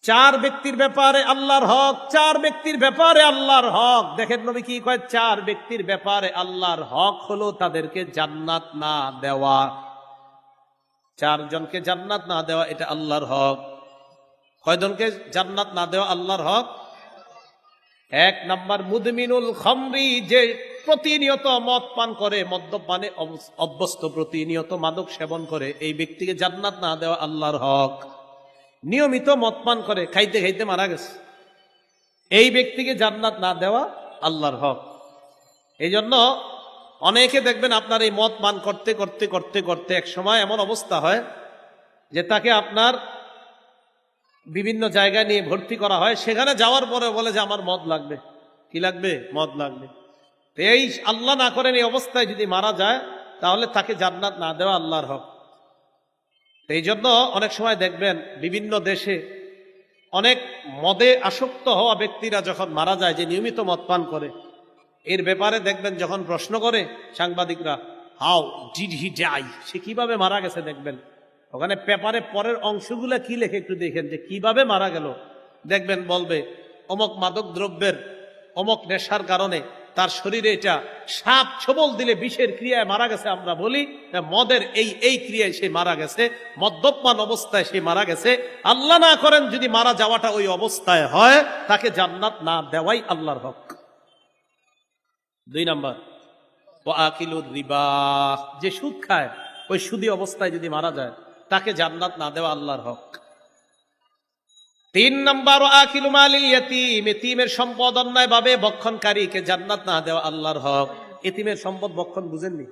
চার ব্যক্তির ব্যাপারে আল্লাহর হক, চার ব্যক্তির ব্যাপারে আল্লাহর হক। দেখেন নবী কি কয়, চার ব্যক্তির ব্যাপারে আল্লাহর হক হলো তাদেরকে জান্নাত না দেওয়া। চারজনকে জান্নাত না দেওয়া এটা আল্লাহর হক। কয়জনকে জান্নাত না দেওয়া আল্লাহর হক? এক নাম্বার মুদমিনুল খামরি, যে প্রতিনিয়ত মদ পান করে, মদ্যপানে অভ্যস্ত, প্রতিনিয়ত মাদক সেবন করে, এই ব্যক্তিকে জান্নাত না দেওয়া আল্লাহর হক। নিয়মিত মদ পান করে, খাইতে খাইতে মারা গেছে, এই ব্যক্তিকে জান্নাত না দেওয়া আল্লাহর হক। এই জন্য অনেকে দেখবেন আপনার এই মদ পান করতে করতে করতে করতে এক সময় এমন অবস্থা হয় যে তাকে আপনার বিভিন্ন জায়গায় নিয়ে ভর্তি করা হয়। সেখানে যাওয়ার পরে বলে যে আমার মদ লাগবে। কি লাগবে? মদ লাগবে। এই আল্লাহ না করেন এই অবস্থায় যদি মারা যায় তাহলে তাকে জান্নাত না দেওয়া আল্লাহর হক। এই জন্য অনেক সময় দেখবেন বিভিন্ন দেশে অনেক মদে আসক্ত হওয়া ব্যক্তিরা যখন মারা যায়, যে নিয়মিত মদ পান করে, এর ব্যাপারে দেখবেন যখন প্রশ্ন করে সাংবাদিকরা, হাউ ডিড হি ডাই, সে কিভাবে মারা গেছে, দেখবেন ওখানে পেপারে পরের অংশগুলো কি লেখে একটু দেখেন যে কিভাবে মারা গেল। দেখবেন বলবে অমুক মাদক দ্রব্যের অমুক নেশার কারণে তার শরীরে এটা সাপ ছোবল দিলে বিষের ক্রিয়ায় মারা গেছে। আমরা বলি মদের এই ক্রিয়ায় সে মারা গেছে, মদ্যপান অবস্থায় সে মারা গেছে। আল্লাহ না করেন যদি মারা যাওয়াটা ওই অবস্থায় হয়, তাকে জান্নাত না দেওয়াই আল্লাহর হক। দুই নাম্বার ওয়াকিলুর রিবা, যে সুদ খায় ওই সুদী অবস্থায় যদি মারা যায় তাকে জান্নাত না দেওয়া আল্লাহর হক। তিন নাম্বার ওয়াকিলু মালিল ইয়াতীম, এতিমের সম্পদ অন্যায় ভাবে ভক্ষণকারীকে জান্নাত না দেওয়া আল্লাহর হক। এতিমের সম্পদ ভক্ষণ বুঝেননি?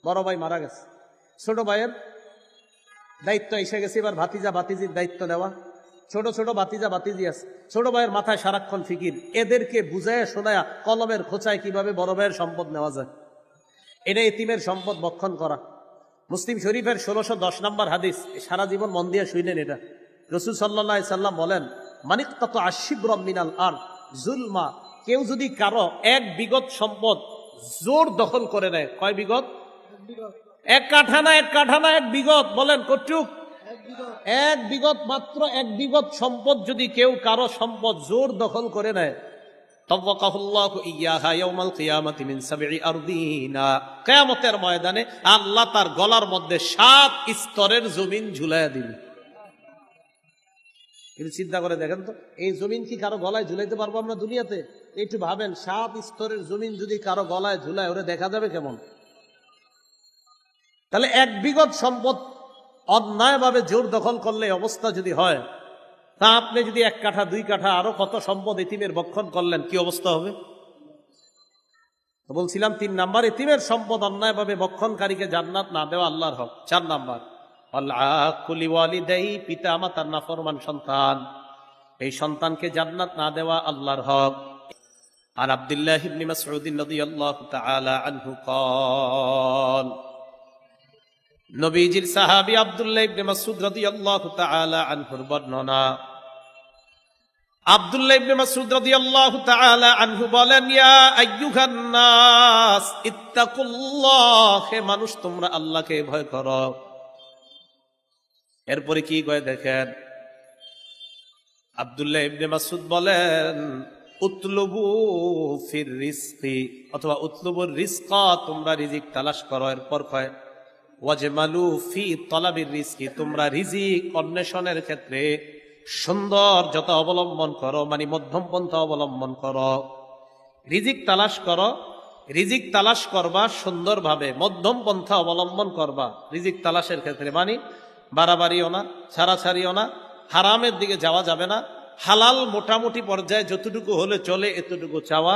বড় ভাই মারা গেছে, ছোট ভাইয়ের দায়িত্ব এসে গেছে, এবার ভাতিজা ভাতিজির দায়িত্ব নেওয়া। ছোট ছোট ভাতিজা ভাতিজি আছে, ছোট ভাইয়ের মাথায় সারাক্ষণ ফিকির, এদেরকে বুঝায় শোনায়া কলমের খোঁচায় কিভাবে বড় ভাইয়ের সম্পদ নেওয়া যায়। এটা এতিমের সম্পদ ভক্ষণ করা। মুসলিম শরীফের 1610 নম্বর হাদিস, সারা জীবন মন দিয়ে শুনলেন এটা। রাসূল সাল্লাল্লাহু আলাইহি সাল্লাম বলেন, মানিকতাতু আশিবরাম মিনাল আরদ যুলমা, কেউ যদি কারো এক বিগত সম্পদ জোর দখল করে নেয়। কয় বিগত? এক কাঠা না, এক কাঠা না, এক বিগত। বলেন কতটুক? এক বিগত, মাত্র এক বিগত সম্পদ যদি কেউ কারো সম্পদ জোর দখল করে নেয়, তাওয়াকাহুল্লাহু ইয়াহা ইয়াউমাল কিয়ামাতি মিন সাবঈ আরদিনা, কিয়ামতের ময়দানে আল্লাহ তার গলার মধ্যে 7 স্তরের জমিন ঝুলাইয়া দিবে। একটু চিন্তা করে দেখেন তো, এই জমিন কি কারো গলায় ঝুলাইতে পারবো আমরা দুনিয়াতে? একটু ভাবেন, 7 স্তরের জমিন যদি কারো গলায় ঝুলায়, ওরে দেখা যাবে কেমন? তাহলে এক বিগত সম্পদ অন্যায়ভাবে জোর দখল করলে অবস্থা যদি হয়, তা আপনি যদি 1 কাঠা 2 কাঠা আরো কত সম্পদ এতিমের ভক্ষণ করলেন, কি অবস্থা হবে? বলছিলাম 3 নাম্বার, এতিমের সম্পদ অন্যায়ভাবে ভক্ষণকারীকে জান্নাত না দেওয়া আল্লাহর হক। 4 নাম্বার আল-আকুলি ওয়ালিদাই, পিতা মাতার নাফরমান সন্তান, এই সন্তানকে জান্নাত না দেওয়া আল্লাহর হক। আর আব্দুল্লাহ ইবনে মাসউদ রাদিয়াল্লাহু তাআলা আনহু قال, নবীজির সাহাবী আব্দুল্লাহ ইবনে মাসউদ রাদিয়াল্লাহু তাআলা আনহুর বর্ণনা। আব্দুল্লাহ ইবনে মাসউদ রাদিয়াল্লাহু তাআলা আনহু বলেন, ইয়া আইয়ুহান নাস ইত্তাকুল্লাহ, হে মানুষ তোমরা আল্লাহকে ভয় করো। এরপরে কি কয় দেখেন, আব্দুল্লাহ ইবনে মাসউদ বলেন, উতলুবু ফির রিজকি, অথবা উতলুবুর রিজকা, তোমরা রিজিক তালাশ করো। এরপর কয় ওয়াজমালু ফি তলাবির রিজকি, তোমরা রিজিক অন্বেষণের ক্ষেত্রে সৌন্দর্যতা অবলম্বন করো, মানে মধ্যম পন্থা অবলম্বন করো। রিজিক তালাশ করো, রিজিক তালাশ করবা সুন্দরভাবে, মধ্যম পন্থা অবলম্বন করবা রিজিক তালাশের ক্ষেত্রে, মানে বাড়াবাড়িও না, ছাড়াছাড়িও না, হারামের দিকে যাওয়া যাবে না। হালাল মোটামুটি পর্যায়ে যতটুকু হলে চলে এতটুকু চাওয়া।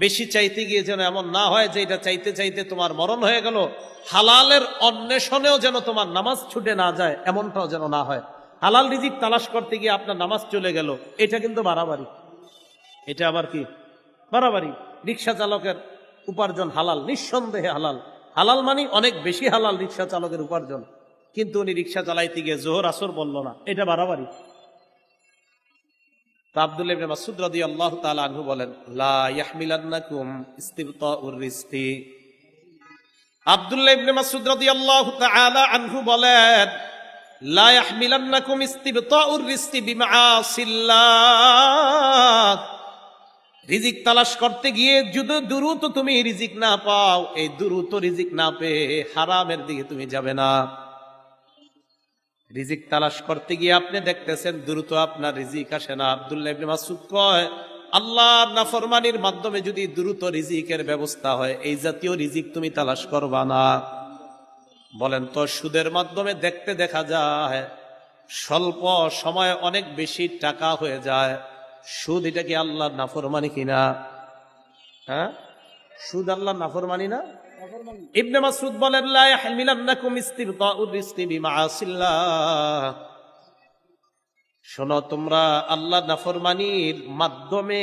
বেশি চাইতে গিয়ে যেন এমন না হয় যে এটা চাইতে চাইতে তোমার মরণ হয়ে গেল। হালালের অন্বেষণেও যেন তোমার নামাজ ছুটে না যায়, এমনটাও যেন না হয়। হালাল রিজিক তালাশ করতে গিয়ে আপনার নামাজ চলে গেল, এটা কিন্তু বাড়াবাড়ি। এটা আবার কি বাড়াবাড়ি? রিক্সা চালকের উপার্জন হালাল, নিঃসন্দেহে হালাল। হালাল মানে অনেক বেশি হালাল রিক্সা চালকের উপার্জন, কিন্তু উনি রিক্সা চালাইতে গিয়ে জোহর আসর বলল না, এটা বাড়াবাড়ি। আব্দুল্লাহ ইবনে মাসউদ রাদিয়াল্লাহু তাআলা আনহু বলেন, লা ইয়াহমিলান্নাকুম ইস্তিবতাউর রিজকি। আব্দুল্লাহ ইবনে মাসউদ রাদিয়াল্লাহু তাআলা আনহু বলেন, লা ইয়াহমিলান্নাকুম ইস্তিবতাউর রিজকি বিমাআসিল্লাহ। রিজিক তালাশ করতে গিয়ে যদি দ্রুত তুমি রিজিক না পাও, এই দ্রুত রিজিক না পেয়ে হারামের দিকে তুমি যাবে না। রিজিক তালাশ করতে গিয়ে আপনি দেখতেছেন দ্রুত আপনার রিজিক আসে না। আব্দুল্লাহ ইবনে মাসউদ কয়, আল্লাহর নাফরমানির মাধ্যমে যদি দ্রুত রিজিকের ব্যবস্থা হয়, এই জাতীয় রিজিক তুমি তালাশ করবা না। বলেন তো, সুদের মাধ্যমে দেখতে দেখা যায় স্বল্প সময়ে অনেক বেশি টাকা হয়ে যায়। সুদ এটা কি আল্লাহর নাফরমানি কিনা? হ্যাঁ, সুদ আল্লাহর নাফরমানি না? ইবনে মাসউদ বলেন, লা ইয়াহমিলান্নাকুম ইস্তিবতাউর রিজকি বিমাআসিল্লাহ। শোনো, তোমরা আল্লাহর নাফরমানির মাধ্যমে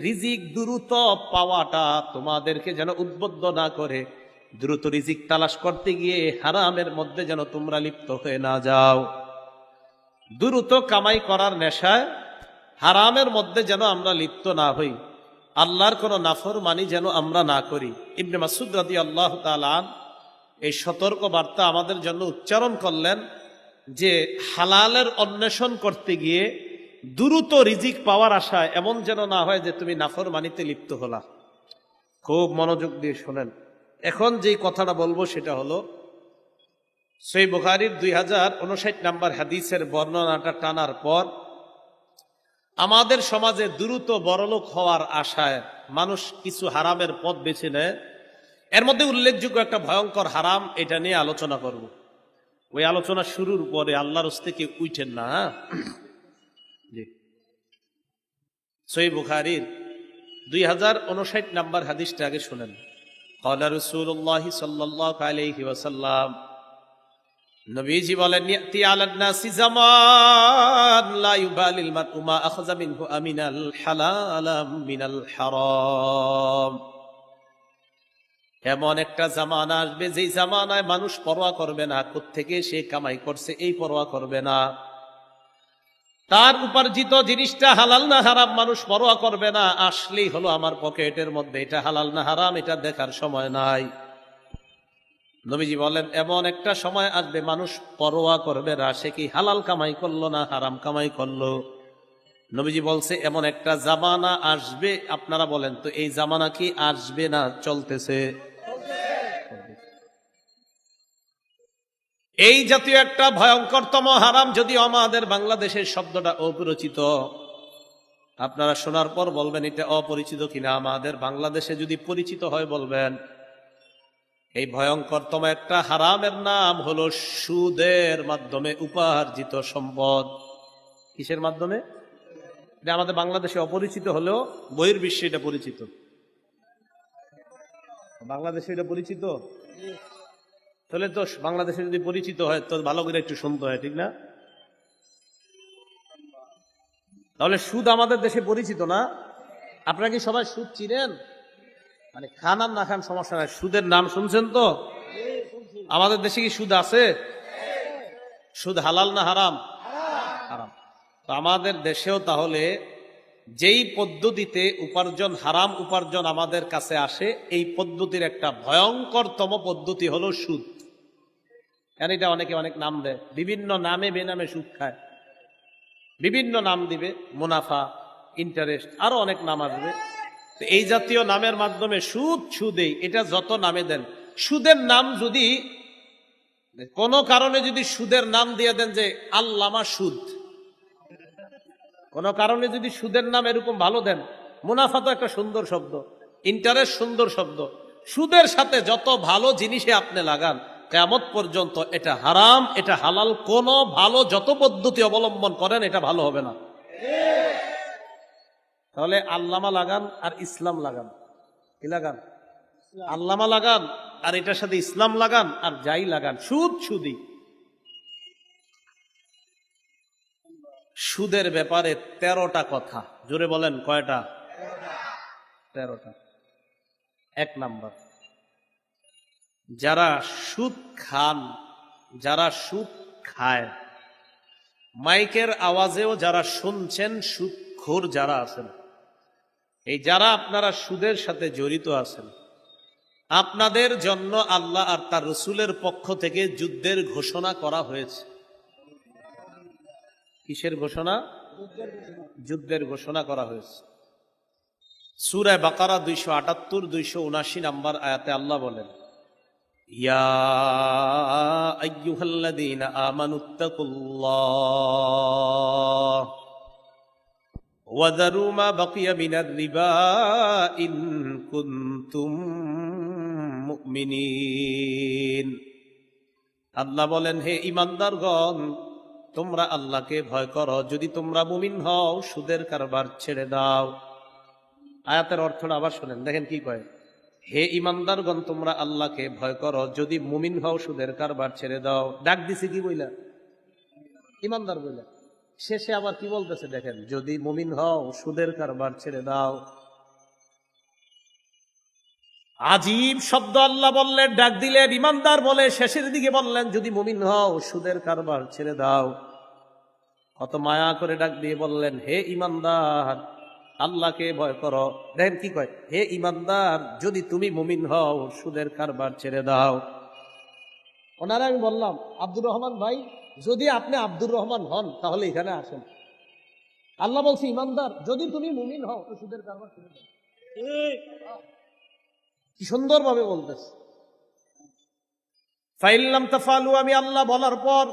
রিজিক দ্রুত পাওয়াটা তোমাদেরকে যেন উদ্বুদ্ধ না করে, দ্রুত রিজিক তালাশ করতে গিয়ে হারামের মধ্যে যেন তোমরা লিপ্ত হয়ে না যাও। দ্রুত কামাই করার নেশায় হারামের মধ্যে যেন আমরা লিপ্ত না হই, আল্লাহর কোন নাফরমানি যেন আমরা না করি। ইবনে মাসউদ রাদিয়াল্লাহু তাআলা এই সতর্ক বার্তা আমাদের জন্য উচ্চারণ করলেন যে হালালের অন্বেষণ করতে গিয়ে দ্রুত রিজিক পাওয়ার আশায় এমন যেন না হয় যে তুমি নাফরমানিতে লিপ্ত হলা। খুব মনোযোগ দিয়ে শোনেন। এখন যেই কথাটা বলবো সেটা হলো, সহিহ বুখারীর 2059 নম্বর হাদিসের বর্ণনাটা টানার পর আমাদের সমাজে দ্রুত বড়লোক হওয়ার আশায় মানুষ কিছু হারামের পথ বেছে নেয়। এর মধ্যে উল্লেখযোগ্য একটা ভয়ঙ্কর হারাম, এটা নিয়ে আলোচনা করব। ওই আলোচনা শুরুর পরে আল্লাহর হস্তে কেউ উঠেন না। সহিহ বুখারীর 2059 নম্বর হাদিসটা আগে শুনেন। ক্বালা রাসূলুল্লাহ সাল্লাল্লাহু আলাইহি ওয়াসাল্লাম, নবীজি বলেন, ইয়াতি আলান নাসি জামান লা ইউবালিল মারউ মা আখাযা মিনহু আমিনাল হালাল মিনাল হারাম। এমন একটা জামানা আসবে যেই জামানায় মানুষ পরোয়া করবে না কোত্থেকে সে কামাই করছে, এই পরোয়া করবে না। তার উপার্জিত জিনিসটা হালাল না হারাম মানুষ পরোয়া করবে না। আসলেই হলো আমার পকেটের মধ্যে, এটা হালাল না হারাম এটা দেখার সময় নাই। নবীজি বলেন, এমন একটা সময় আসবে মানুষ পরোয়া করবে না সে কি হালাল কামাই করলো না হারাম কামাই করলো। নবীজি বলছে এমন একটা জামানা আসবে। আপনারা বলেন তো, এই জামানা কি আসবে না চলতেছে? এই জাতীয় একটা ভয়ঙ্করতম হারাম, যদিও আমাদের বাংলাদেশের শব্দটা অপরিচিত, আপনারা শোনার পর বলবেন এটা অপরিচিত কিনা। আমাদের বাংলাদেশে যদি পরিচিত হয় বলবেন। এই ভয়ঙ্করতম একটা হারামের নাম হলো সুদের মাধ্যমে উপার্জিত সম্পদ। কিসের মাধ্যমে? এটা আমাদের বাংলাদেশে অপরিচিত হলেও বহির্বিশ্বে এটা পরিচিত। বাংলাদেশে এটা পরিচিত, তাহলে তো বাংলাদেশে যদি পরিচিত হয় তো ভালো করে একটু শুনতে হয়, ঠিক না? তাহলে সুদ আমাদের দেশে পরিচিত না? আপনারা কি সবাই সুদ চিনেন? মানে খান আর না খান সমস্যা নাই, সুদের নাম শুনছেন তো? আমাদের দেশে কি সুদ আছে? সুদ হালাল না হারাম? হারাম। তো আমাদের দেশেও তাহলে যেই পদ্ধতিতে উপার্জন, হারাম উপার্জন আমাদের কাছে আসে, এই পদ্ধতির একটা ভয়ঙ্করতম পদ্ধতি হলো সুদ। এটা অনেকে অনেক নাম দেয়, বিভিন্ন নামে বেনামে সুদ খায়, বিভিন্ন নাম দিবে, মুনাফা, ইন্টারেস্ট, আরো অনেক নাম আসবে। এই জাতীয় নামের মাধ্যমে সুদ সুদেই, এটা যত নামে দেন, সুদের নাম যদি কোনো কারণে যদি সুদের নাম দিয়ে দেন যে আল্লামা সুদ, কোন কারণে যদি সুদের নাম এরকম ভালো দেন, মুনাফা তো একটা সুন্দর শব্দ, ইন্টারেস্ট সুন্দর শব্দ, সুদের সাথে যত ভালো জিনিসে আপনি লাগান কিয়ামত পর্যন্ত এটা হারাম এটা হালাল, কোন ভালো যত পদ্ধতি অবলম্বন করেন এটা ভালো হবে না। তাহলে আল্লামা লাগান আর ইসলাম লাগান, কি লাগান? আল্লামা লাগান আর এটার সাথে ইসলাম লাগান, আর যাই লাগান সুদ সুদি। সুদের ব্যাপারে 13টা কথা, জোরে বলেন কয়টা? 13টা। 1 নাম্বার, যারা সুদ খান, যারা সুদ খায়, মাইকের আওয়াজেও যারা শুনছেন সুদখোর যারা আছেন, এই যারা আপনারা সুদের সাথে জড়িত আছেন, আপনাদের জন্য আল্লাহ আর তার রসুলের পক্ষ থেকে যুদ্ধের ঘোষণা করা হয়েছে। কিসের ঘোষণা? যুদ্ধের ঘোষণা করা হয়েছে। সূরা বাকারা 278 279 নম্বর আয়াতে আল্লাহ বলেন, ইয়া আইয়ুহাল্লাযীনা আমানুত্তাকুল্লাহ ওয়া যারু মা বাকিয়া মিনার রিবা ইন কুনতুম মুমিনিন। আল্লাহ বলেন, হে ঈমানদারগণ, তোমরা আল্লাহকে ভয় করো, যদি তোমরা মুমিন হও সুদের কারবার ছেড়ে দাও। আয়াতের অর্থটা আবার শোনেন, দেখেন কি কয়, হে ঈমানদারগণ, তোমরা আল্লাহকে ভয় করো, যদি মুমিন হও সুদের কারবার ছেড়ে দাও। ডাক দিছে কি বইলা? ঈমানদার বইলা। শেষে আবার কি বলতেছে দেখেন, যদি মুমিন হও সুদের কারবার ছেড়ে দাও। আজীব শব্দ আল্লাহ বললেন, ডাক দিলেন, ঈমানদার বলে শেষের দিকে বললেন যদি মুমিন হও সুদের কারবার ছেড়ে দাও। কত মায়া করে ডাক দিয়ে বললেন, হে ঈমানদার, আল্লাহকে ভয় করো। দেখেন কি কয়, হে ঈমানদার, যদি তুমি মুমিন হও সুদের কারবার ছেড়ে দাও। ওনারা আমি বললাম, আব্দুর রহমান ভাই, যদি আপনি আব্দুর রহমান হন তাহলে এখানে আসেন। আল্লাহ বলছে, ঈমানদার, যদি তুমি মুমিন হও তো সুদের কারবার ছেড়ে দাও। কি সুন্দর ভাবে বলতেছে। ফাইল্লাম তাফালু, আমি আল্লাহ বলার পর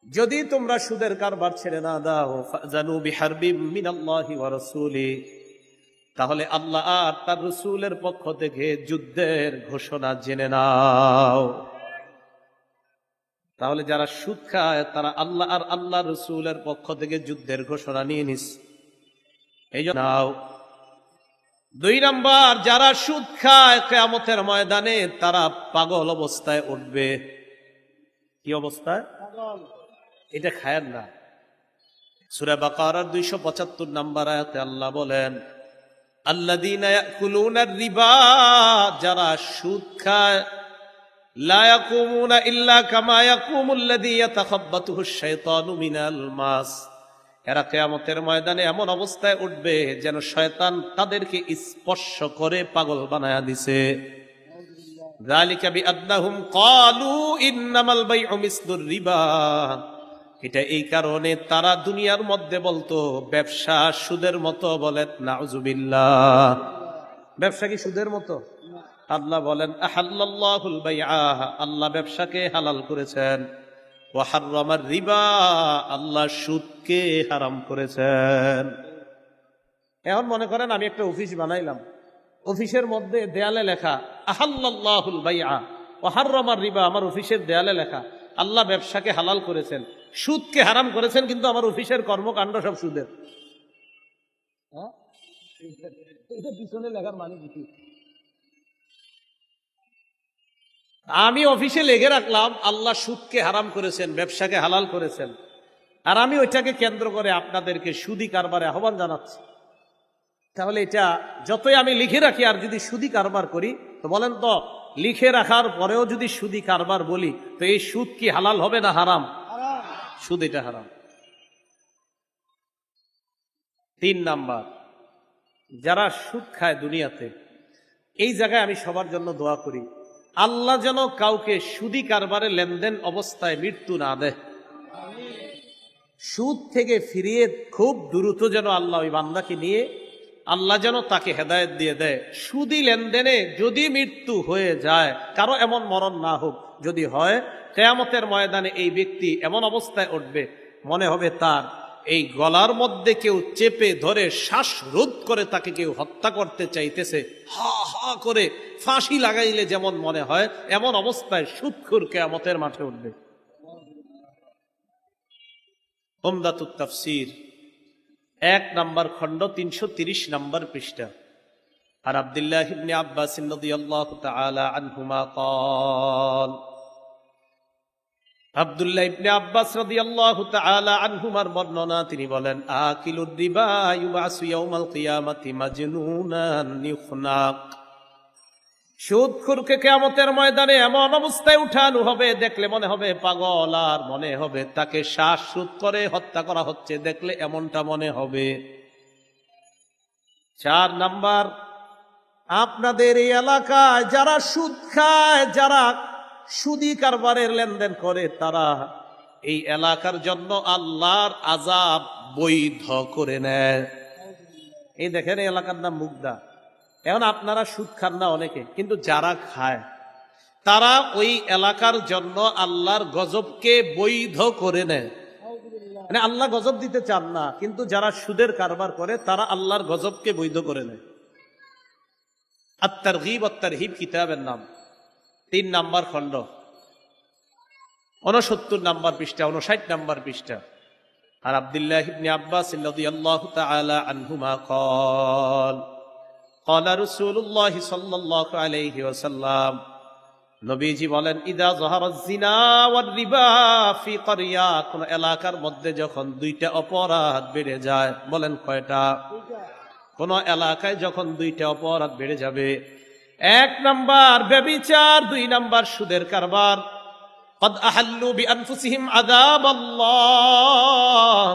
যদি তোমরা সুদের কারবার ছেড়ে না দাও, ফাজানু বিহারবিম মিনাল্লাহি ওয়া রাসূলি, তাহলে আল্লাহ আর তার রাসূলের পক্ষ থেকে যুদ্ধের ঘোষণা জেনে নাও। তাহলে যারা সুদ খায় তারা আল্লাহ আর আল্লাহ রাসূলের পক্ষ থেকে যুদ্ধের ঘোষণা নিয়ে নিস। এই জন্য নাও। 2 নাম্বার, যারা সুদ খায় কিয়ামতের ময়দানে তারা পাগল অবস্থায় উঠবে। কি অবস্থায়? পাগল। এটা খায়ের না। সূরা বাকারার 275 নম্বর আয়াতে আল্লাহ বলেন, আল্লাযীনা ইয়াকুলুনার রিবা, যারা সুদ খায়, লা ইয়াকুমুনা ইল্লা কামা ইয়াকুমুল্লাযী ইয়াতাখাব্বাতুহুশ শাইতানু মিনাল মাস, এরা কিয়ামতের ময়দানে এমন অবস্থায় উঠবে যেন শয়তান তাদেরকে স্পর্শ করে পাগল বানায়া দিছে। যালিকা বিআন্নাহুম ক্বালু ইন্নামাল বাইউ মিসলুর রিবা, এটা এই কারণে তারা দুনিয়ার মধ্যে বলতো ব্যবসা সুদের মতো। বলেন নাউযুবিল্লাহ। ব্যবসা কি সুদের মতো? আল্লাহ বলেন, আহাল্লাল্লাহুল বাইআ, আল্লাহ ব্যবসাকে হালাল করেছেন, ওয়া হাররামার রিবা, আল্লাহ সুদকে হারাম করেছেন। এখন মনে করেন আমি একটা অফিস বানাইলাম, অফিসের মধ্যে দেয়ালে লেখা আহাল্লাল্লাহুল বাইআ ওয়া হাররামার রিবা, আমার অফিসের দেয়ালে লেখা আল্লাহ ব্যবসাকে হালাল করেছেন, সুদকে হারাম করেছেন, কিন্তু আমার অফিসের কর্মকাণ্ড সব সুদের। এটা পিছনে লেখার মানে কি? আমি অফিসে লেগে রাখলাম আল্লাহ সুদকে হারাম করেছেন, ব্যবসাকে হালাল করেছেন, আর আমি ওইটাকে কেন্দ্র করে আপনাদেরকে সুদি কারবারে আহ্বান জানাচ্ছি। তাহলে এটা যতই আমি লিখে রাখি আর যদি সুদি কারবার করি, তো বলেন তো, লিখে রাখার পরেও যদি সুদি কারবার বলি, তো এই সুদ কি হালাল হবে না হারাম? সুদ এটা হারাম। 3 নাম্বার, যারা সুদ খায় দুনিয়াতে, এই জায়গায় আমি সবার জন্য দোয়া করি, আল্লাহ যেন কাউকে সুদি কারবারে লেনদেন অবস্থায় মৃত্যু না দেয়। সুদ থেকে ফিরিয়ে খুব দ্রুত যেন আল্লাহ ওই বান্দাকে নিয়ে আল্লাহ যেন তাকে হেদায়েত দিয়ে দেয়। সুদি লেনদেনে যদি মৃত্যু হয়ে যায়, কারো এমন মরণ না হোক, যদি হয় কিয়ামতের ময়দানে এই ব্যক্তি এমন অবস্থায় উঠবে, মনে হবে তার এই গলার মধ্যে কেউ চেপে ধরে শ্বাসরোধ করে তাকে কেউ হত্যা করতে চাইতেছে, হা হা করে ফাঁসি লাগাইলে যেমন মনে হয়, এমন অবস্থায় সুদখোর কিয়ামতের মাঠে উঠবে। উমদাতুত তাফসীর 1 নম্বর খণ্ড 330 নম্বর পৃষ্ঠা। আর আব্দুল্লাহ ইবনে আব্বাস রাদিয়াল্লাহু তাআলা আনহুমা قال, আব্দুল্লাহ ইবনে আব্বাস রাদিয়াল্লাহু তাআলা আনহুমার বর্ণনা, তিনি বলেন, আকিলুর রিবা ইউবাসু ইয়াউমাল কিয়ামাতি মাজনুনান ইউফনাক, সুদখোরকে কিয়ামতের ময়দানে এমন অবস্থায় উঠানো হবে, দেখলে মনে হবে পাগল, আর মনে হবে তাকে শ্বাসরোধ করে হত্যা করা হচ্ছে, দেখলে এমনটা মনে হবে। 4 নাম্বার, আপনাদের এই এলাকায় যারা সুদ খায়, যারা সুদি কারবারের লেনদেন করে, তারা এই এলাকার জন্য আল্লাহর আযাব বৈধ করে নেয়। এই দেখেন এই এলাকার নাম মুগদা। এখন আপনারা সুদ খান না অনেকে, কিন্তু যারা খায় তারা ওই এলাকার জন্য আল্লাহর গজবকে বৈধ করে নেয়। মানে আল্লাহ গজব দিতে চান না, কিন্তু যারা সুদের কারবার করে তারা আল্লাহর গজবকে বৈধ করে নেয়। আত-তারগীব ওয়াত-তারহীব কিতাবের নাম, 3 নাম্বার খণ্ড, 69 নাম্বার পৃষ্ঠা, 59 নাম্বার পৃষ্ঠা। আর আব্দুল্লাহ ইবনে আব্বাস রাদিয়াল্লাহু তাআলা আনহুমা قال قال رسول الله صلى الله عليه وسلم, নবীজি বলেন, ইদা যাহারাজ জিনা ওয়ার রিবা ফি ক্বরিয়া, কোন এলাকার মধ্যে যখন 2টা অপরাধ বেড়ে যায়, বলেন কয়টা? কোন এলাকায় যখন 2টা অপরাধ বেড়ে যাবে, 1 নাম্বার ব্যভিচার, 2 নাম্বার সুদের কারবার, قد احلوا بانفسهم عذاب الله,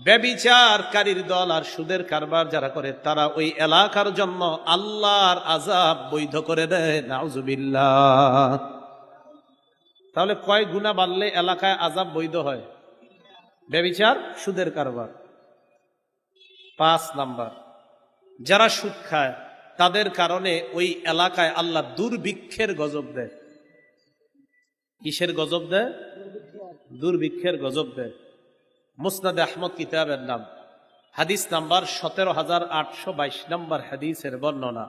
ব্যভিচারকারীর দল আর সুদের কারবার যারা করে তারা ওই এলাকার জন্য আল্লাহর আযাব বৈধ করে দেয়। নাউজুবিল্লাহ। তাহলে কয় গুনাহ বাড়লে এলাকায় আযাব বৈধ হয়? ব্যভিচার, সুদের কারবার। 5 নাম্বার, যারা সুদ খায় তাদের কারণে ওই এলাকায় আল্লাহ দুর্ভিক্ষের গজব দেয়। কিসের গজব দেয়? দুর্ভিক্ষের গজব দেয়। মুসনাদে আহমদ কিতাবের নাম, হাদিস নাম্বার 17822 নম্বর হাদিসের বর্ণনা।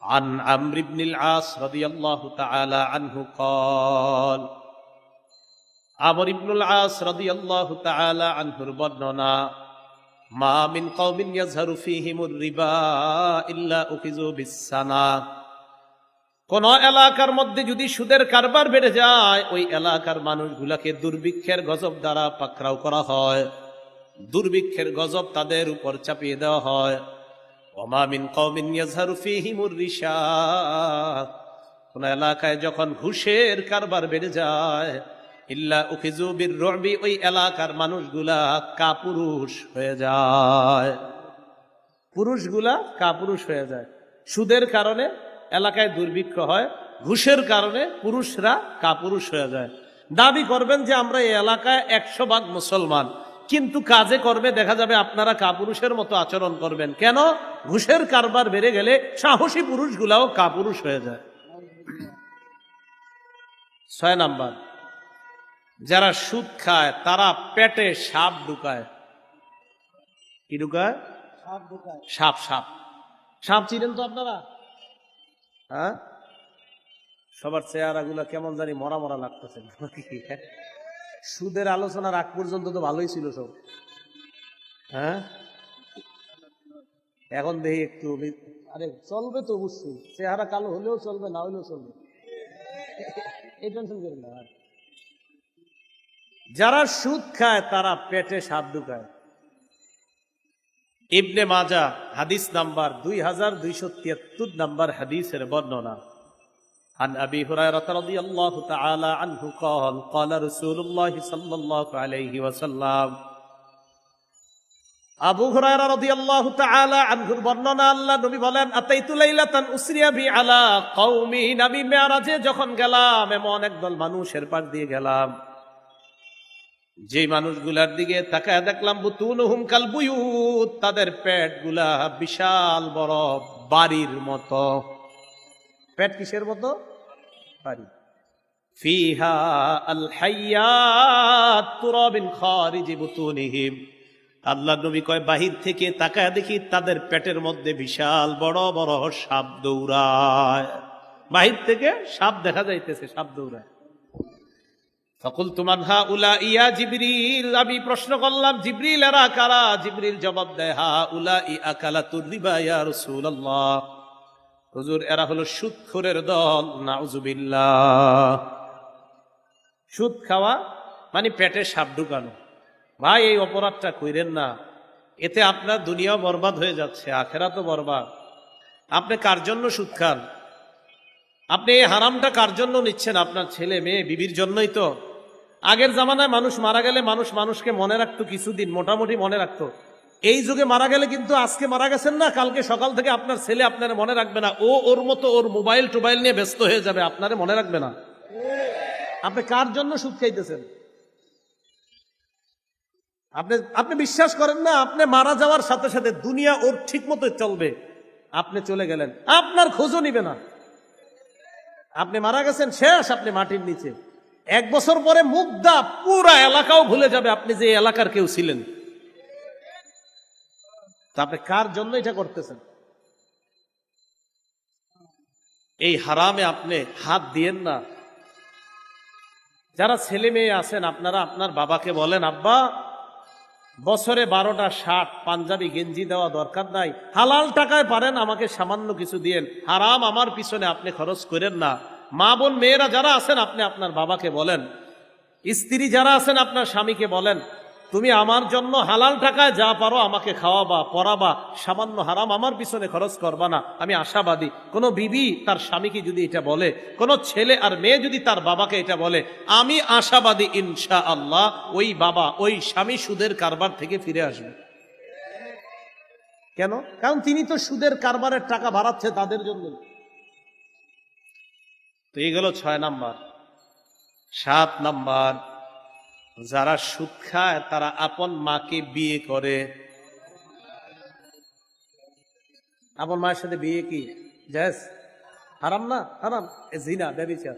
আন আমর ইবনুল আস রাদিয়াল্লাহু তাআলা আনহু قال, আমর ইবনুল আস রাদিয়াল্লাহু তাআলা আনহুর বর্ণনা, মা মিন কওমিন ইয়াজহারু ফীহিমুর রিবা ইল্লা উখিযু বিস-সানা, কোন এলাকার মধ্যে যদি সুদের কারবার বেড়ে যায়, ওই এলাকার মানুষগুলাকে দুর্ভিক্ষের গজব দ্বারা পাকড়াও করা হয়, দুর্ভিক্ষের গজব তাদের উপর চাপিয়ে দেওয়া হয়। ওমা মিন কওমিন ইয়াজহারু ফীহিমুর রিশা, কোন এলাকায় যখন ঘুষের কারবার বেড়ে যায়, ইল্লা উখিযু বির-রু'বি, ওই এলাকার মানুষগুলা কাপুরুষ হয়ে যায়, পুরুষগুলা কাপুরুষ হয়ে যায়। সুদের কারণে এলাকায় দুর্ভিক্ষ হয়, ঘুষের কারণে পুরুষরা কাপুরুষ হয়ে যায়। দাবি করবেন যে আমরা এই এলাকায় 100% মুসলমান, কিন্তু কাজে করবে দেখা যাবে আপনারা কাপুরুষের মতো আচরণ করবেন। কেন? ঘুষের কারবার বেড়ে গেলে সাহসী পুরুষগুলাও কাপুরুষ হয়ে যায়। 6 নাম্বার, যারা সুদ খায় তারা পেটে সাপ ঢুকায়। কি ঢুকায়? সাপ। সাপ সাপ চিনেন তো আপনারা? হ্যাঁ, সবার চেহারা গুলা কেমন জানি মরা মরা লাগতেছে। সুদের আলোচনার আগ পর্যন্ত তো ভালোই ছিল সব। হ্যাঁ, এখন দেখি একটু, আরে চলবে তো অবশ্যই, চেহারা কালো হলেও চলবে, না হলেও চলবে, এই টেনশন করেন না। যারা সুদ খায় তারা পেটে সাপ ঢুকায়। ইবনে মাজাহ হাদিস নাম্বার 2273 নাম্বার হাদিসের বর্ণনা। عن أبي هريرة رضي الله تعالى عنه قال قال رسول الله صلى الله عليه وسلم, আবু হুরায়রা রাদিয়াল্লাহু তাআলা আনহুর বর্ণনা, আল্লাহ নবী বলেন, আতাইতু লাইলাতান উসরিয়া বি আলা কওমিন, আমি মেরাজে যখন গেলাম এমন একদল মানুষের পাশ দিয়ে গেলাম, যে মানুষগুলার দিকে তাকায় দেখলাম, বুতুনুহুম কাল বুয়ুত, তাদের পেটগুলা বিশাল বড় বাড়ির মতো। পেট কিসের মতো? বাড়ি। ফিহা আল হাইয়াত তুরাবিন খারিজি বুতুনিহিম, আল্লাহ নবী কয় বাহির থেকে তাকায় দেখি তাদের পেটের মধ্যে বিশাল বড় বড় সাপ দৌড়ায়। বাহির থেকে সাপ দেখা যাইতেছে, সাপ দৌড়ায়। ফাকুলতু মান হাউলাই ইয়া জিবরিল, আমি প্রশ্ন করলাম, জিবরিল এরা কারা? জিবরিল জবাব দেয়, হাউলাই আকালাতুর রিবা ইয়া রাসূলুল্লাহ, হুজুর এরা হলো সুদখোরের দল। নাউজুবিল্লাহ। সুদ খাওয়া মানে পেটে সাপ ঢুকানো। ভাই এই অপরাধটা কইরেন না, এতে আপনার দুনিয়াও বরবাদ হয়ে যাচ্ছে, আখিরাতও বরবাদ। আপনি কার জন্য সুদ খান? আপনি এই হারামটা কার জন্য নিচ্ছেন? আপনার ছেলে মেয়ে বিবির জন্যই তো। আগের জামানায় মানুষ মারা গেলে মানুষ মানুষকে মনে রাখতো, কিছুদিন মোটামুটি মনে রাখতো। এই যুগে মারা গেলে কিন্তু আজকে মারা গেছেন না, কালকে সকাল থেকে আপনার ছেলে আপনার মনে রাখবে না, ও ওর মতো ওর মোবাইল টোবাইল নিয়ে ব্যস্ত হয়ে যাবে, আপনারে মনে রাখবে না। আপনি কার জন্য সুদ খাইতেছেন? আপনি আপনি বিশ্বাস করেন না, আপনি মারা যাওয়ার সাথে সাথে দুনিয়া ওর ঠিক মতো চলবে, আপনি চলে গেলেন, আপনার খোঁজও নিবে না। আপনি মারা গেছেন, শেষ, আপনি মাটির নিচে। 1 বছর পরে মুগ্ধা পুরা এলাকাও ভুলে যাবে আপনি যে এলাকার কেউ ছিলেন। তা আপনি কার জন্য এটা করতেছেন? এই হারামে আপনি হাত দিয়েন না। যারা ছেলে মেয়ে আছেন, আপনারা আপনার বাবাকে বলেন, আব্বা বছরে 12টা শার্ট পাঞ্জাবি গেঞ্জি দেওয়া দরকার নাই, হালাল টাকায় পারেন আমাকে সামান্য কিছু দিয়েন, হারাম আমার পিছনে আপনি খরচ করেন না। মা বোন মেয়েরা যারা আছেন, আপনি আপনার বাবাকে বলেন, স্ত্রী যারা আছেন আপনার স্বামীকে বলেন, তুমি আমার জন্য হালাল টাকায় যা পারো আমাকে খাওয়াবা, পরাবা, সামান্য হারাম আমার পিছনে খরচ করবা না। আমি আশাবাদী কোন বিবি তার স্বামীকে যদি এটা বলে, কোন ছেলে আর মেয়ে যদি তার বাবাকে এটা বলে, আমি আশাবাদী ইনশাআল্লাহ ওই বাবা ওই স্বামী সুদের কারবার থেকে ফিরে আসবে। কেন? কারণ তিনি তো সুদের কারবারের টাকা বাড়াচ্ছে তাদের জন্য। তো এই গেল 6 নাম্বার। 7 নাম্বার, যারা সুদ খায় তারা আপন মাকে বিয়ে করে। আপন মায়ের সাথে বিয়ে কি জায়েজ? হারাম না? হারাম, জিনা, ব্যভিচার।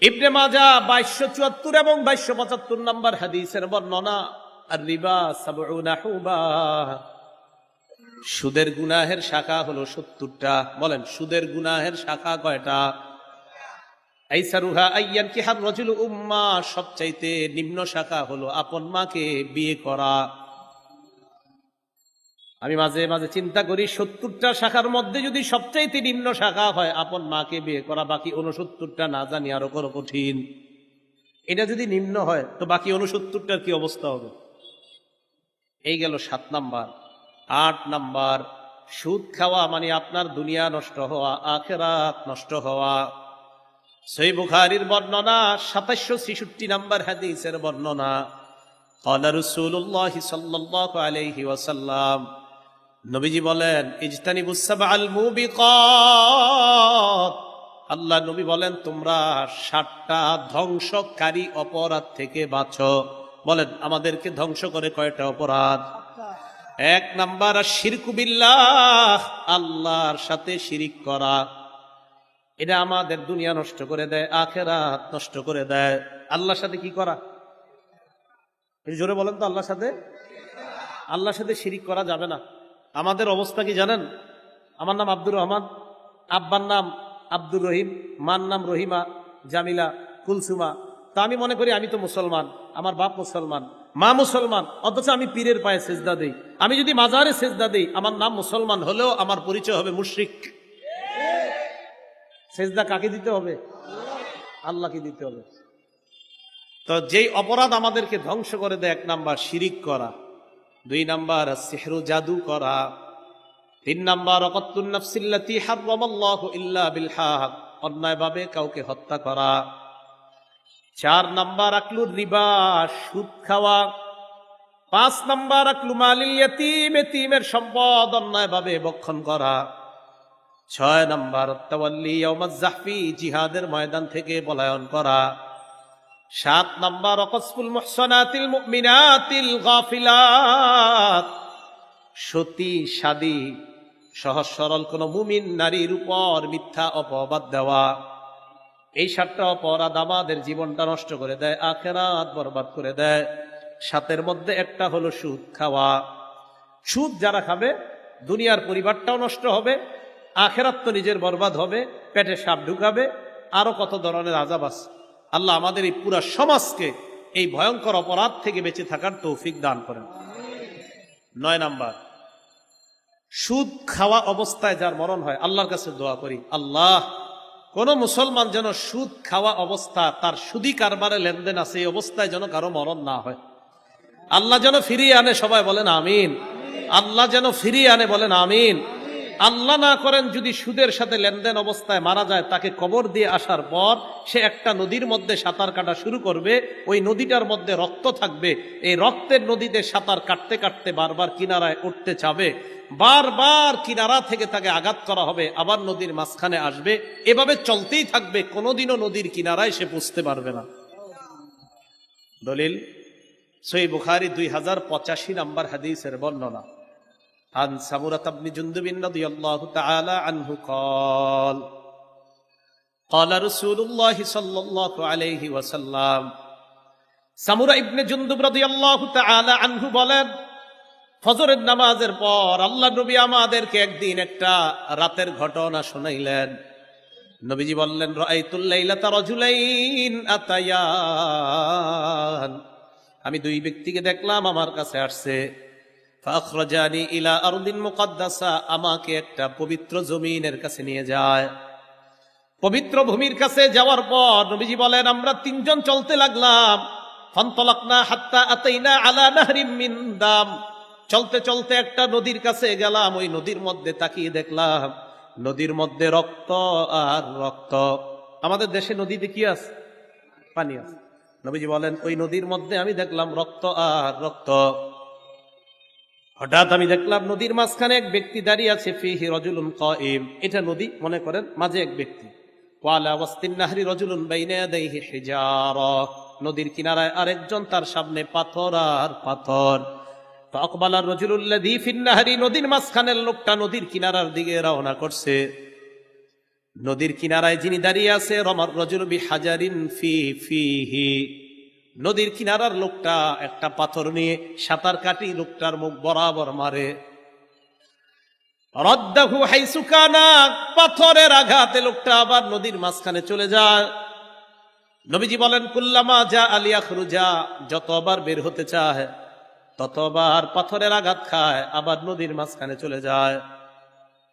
ইবনে মাজাহ 2274 এবং 2275 নম্বর হাদিসের বর্ণনা, আর রিবা সাবউনা হুবা, সুদের গুনাহের শাখা হলো 70টা। বলেন, সুদের গুনাহের শাখা কয়টা? আইসারুহা আইয়ান কিহার রাজুলু উম্মা, সবচাইতে নিম্ন শাখা হলো আপন মাকে বিয়ে করা। আমি মাঝে মাঝে চিন্তা করি, 70টা শাখার মধ্যে যদি সবচাইতে নিম্ন শাখা হয় আপন মাকে বিয়ে করা, বাকি 69টা না জানি আরো বড় কঠিন। এটা যদি নিম্ন হয় তো বাকি 69টার কি অবস্থা হবে? এই গেল 7 নাম্বার। 8 নাম্বার, সুদ খাওয়া মানে আপনার দুনিয়া নষ্ট হওয়া, আখিরাত নষ্ট হওয়া। সহিহ বুখারীর বর্ণনা, 2766 নম্বর হাদিসের বর্ণনা, ক্বালা রাসূলুল্লাহ সাল্লাল্লাহু আলাইহি ওয়াসাল্লাম, নবীজি বলেন, ইজতানিবুস সাবআল মুবিকাত, আল্লাহ নবী বলেন তোমরা 7টা ধ্বংসকারী অপরাধ থেকে বাঁচো। বলেন, আমাদেরকে ধ্বংস করে কয়টা অপরাধ? 1 নাম্বার শিরকু বিল্লাহ, আল্লাহর সাথে শিরিক করা। এটা আমাদের দুনিয়া নষ্ট করে দেয়, আখিরাত নষ্ট করে দেয়। আল্লাহর সাথে কি করা? জোরে বলেন তো, আল্লাহর সাথে শিরিক করা যাবে না। আমাদের অবস্থা কি জানেন? আমার নাম আব্দুর রহমান, আব্বার নাম আব্দুর রহিম, মার নাম রহিমা, জামিলা, কুলসুমা। তা আমি মনে করি আমি তো মুসলমান, আমার বাপ মুসলমান, মা মুসলমান, অথচ আমি পীরের পায়ে সেজদা দেই। আমি যদি মাজারে সেজদা দেই, আমার নাম মুসলমান হলেও আমার পরিচয় হবে মুশরিক। সেজদা কাকে দিতে হবে? আল্লাহকে দিতে হবে। তো যেই অপরাধ আমাদেরকে ধ্বংস করে দেয়, 1 নাম্বার শিরিক করা, 2 নাম্বার সিহরু জাদু করা, 3 নাম্বার ওয়াকাতুন নাফসিল্লাতী হারামাল্লাহু ইল্লা বিল হক, অন্যায়ভাবে কাউকে হত্যা করা। 4 নাম্বার আকলুর রিবা, সুদ খাওয়া। 5 নাম্বার আকলু মালিল ইয়াতীম, এতিমের সম্পদ অন্যায়ভাবে ভক্ষণ করা। 6 নাম্বার তাওয়াল্লি ইয়াউমাজ জাহফি, জিহাদের ময়দান থেকে পলায়ন করা। 7 নাম্বার ওয়াকসফুল মুহসানাতিল মুমিনাতিল গাফিলাত, সতী সাদী সহজ সরল কোন মুমিন নারীর উপর মিথ্যা অপবাদ দেওয়া। এই 7টা অপরাধ আমাদের জীবনটা নষ্ট করে দেয়, আখিরাত বরবাদ করে দেয়। 7-এর মধ্যে একটা হলো সুদ খাওয়া। সুদ যারা খাবে, দুনিয়ার পরিবারটাও নষ্ট হবে, আখিরাত তো নিজের বরবাদ হবে, পেটে সাপ ঢুকাবে, আরো কত ধরনের আযাব আছে। আল্লাহ আমাদের এই পুরা সমাজকে এই ভয়ঙ্কর অপরাধ থেকে বেঁচে থাকার তৌফিক দান করেন। 9 নাম্বার, সুদ খাওয়া অবস্থায় যার মরণ হয়, আল্লাহর কাছে দোয়া করি, আল্লাহ কোন মুসলমান যেন সুদ খাওয়া অবস্থা, তার সুদী কারবারে লেনদেন আছে, এই অবস্থায় যেন কারো মরণ না হয়। আল্লাহ যেন ফিরিয়ে আনে, সবাই বলেন আমিন। আল্লাহ যেন ফিরিয়ে আনে, বলেন আমিন। আল্লাহ না করেন যদি সুদের সাথে লেনদেন অবস্থায় মারা যায়, তাকে কবর দিয়ে আসার পর সে একটা নদীর মধ্যে সাঁতার কাটা শুরু করবে, ওই নদীটার মধ্যে রক্ত থাকবে, এই রক্তের নদীতে সাঁতার কাটতে কাটতে বারবার কিনারায় উঠতে চাবে, বারবার কিনারা থেকে তাকে আঘাত করা হবে, আবার নদীর মাঝখানে আসবে, এভাবে চলতেই থাকবে, কোনোদিনও নদীর কিনারায় সে পৌঁছতে পারবে না। দলিল সহিহ বুখারী 2085 নম্বর হাদিসের বর্ণনা। আন সামুরাত ইবনে জুনদুব রাদিয়াল্লাহু তাআলা আনহু قال قال رسول الله صلى الله عليه وسلم সামুরা ইবনে জুনদুব রাদিয়াল্লাহু তাআলা আনহু বলেন, ফজরের নামাজের পর আল্লাহ নবী আমাদেরকে একদিন একটা রাতের ঘটনা শোনাইলেন। নবীজি বললেন, রাআইতুল লাইলাতা রাজুলাইন আতায়ান, আমি দুই ব্যক্তিকে দেখলাম আমার কাছে আসছে। ফাখরাজানি ইলা আরদিন মুকদ্দাসা, আমাকে একটা পবিত্র জমিনের কাছে নিয়ে যায়। পবিত্র ভূমির কাছে যাওয়ার পর নবীজি বলেন, আমরা তিনজন চলতে লাগলাম। ফানতালাকনা হাত্তা আতাইনা আলা নাহরিম মিন দাম, চলতে চলতে একটা নদীর কাছে গেলাম। ওই নদীর মধ্যে তাকিয়ে দেখলাম নদীর মধ্যে রক্ত আর রক্ত। আমাদের দেশে নদীতে কি আছে? পানি আছে। নবীজি বলেন, ওই নদীর মধ্যে আমি দেখলাম রক্ত আর রক্ত। হঠাৎ আমি দেখলাম নদীর মাঝখানে এক ব্যক্তি দাঁড়িয়ে আছে। ফিহি রাজুলুন কাইম, এটা নদী মনে করেন, মাঝে এক ব্যক্তি। ওয়ালা ওয়াসতিন নাহরি রাজুলুন বাইনা ইয়াদাইহি হিজারা, নদীর কিনারায় আরেকজন, তার সামনে পাথর আর পাথর। ফাকবালা রাজুলুল লাযী ফিন নাহরি, নদীর মাঝখানের লোকটা নদীর কিনারার দিকে রওনা করছে। নদীর কিনারায় যিনি দাঁড়িয়ে আছে, রমার রাজুলু বিহাজারিন ফিহি, নদীর কিনারার লোকটা একটা পাথর নিয়ে সাঁতার কাটি লোকটার মুখ বরাবর মারে। রদ্দাহু হাইসু কানা, পাথরের আঘাতে লোকটা আবার নদীর মাঝখানে চলে যায়। নবীজি বলেন, কুল্লামা যা আলিয়া খুরুজা, যতবার বের হতে চায় ততবার পাথরের আঘাত খায়, আবার নদীর মাঝখানে চলে যায়।